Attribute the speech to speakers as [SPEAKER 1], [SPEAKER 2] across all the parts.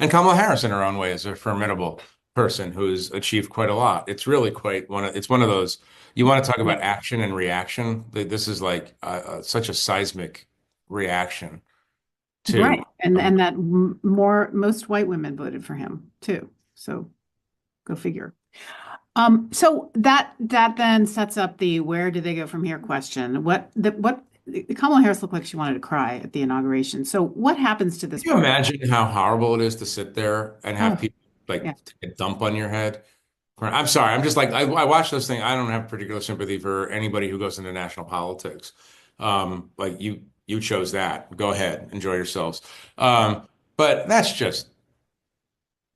[SPEAKER 1] And Kamala Harris, in her own way, is a formidable person who's achieved quite a lot. It's really quite it's one of those, you want to talk
[SPEAKER 2] Yeah.
[SPEAKER 1] about action and reaction. This is like such a seismic reaction to,
[SPEAKER 2] Right. And that most white women voted for him too. So go figure. So that then sets up the where do they go from here question. What Kamala Harris looked like she wanted to cry at the inauguration. So what happens to this
[SPEAKER 1] can you
[SPEAKER 2] party?
[SPEAKER 1] imagine how horrible it is to sit there and have
[SPEAKER 2] Oh,
[SPEAKER 1] people like
[SPEAKER 2] yeah.
[SPEAKER 1] take a dump on your head? I'm sorry. I'm just like, I watch those things. I don't have particular sympathy for anybody who goes into national politics. Like you chose that. Go ahead, enjoy yourselves. But that's just,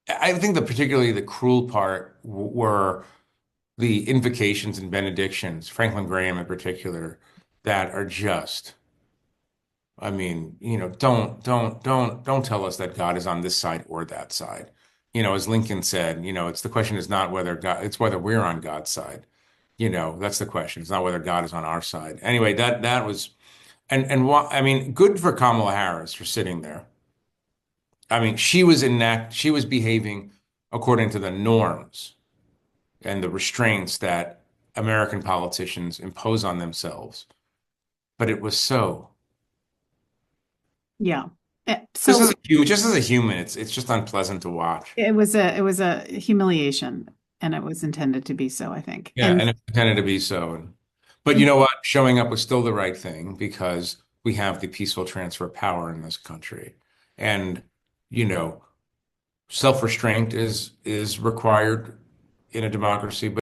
[SPEAKER 1] I think particularly the cruel part were the invocations and benedictions, Franklin Graham in particular, that are just, I mean, don't tell us that God is on this side or that side. As Lincoln said, it's the question is not whether God, it's whether we're on God's side. That's the question. It's not whether God is on our side. Anyway, that was, and what, I mean, good for Kamala Harris for sitting there. I mean, she was behaving according to the norms and the restraints that American politicians impose on themselves. But it was so.
[SPEAKER 2] Yeah. So
[SPEAKER 1] Just as a human, it's just unpleasant to watch.
[SPEAKER 2] it was a humiliation and it was intended to be so, I think.
[SPEAKER 1] Yeah,
[SPEAKER 2] And
[SPEAKER 1] and it tended to be so. But you know what? Showing up was still the right thing because we have the peaceful transfer of power in this country. And, you know, self-restraint is required in a democracy,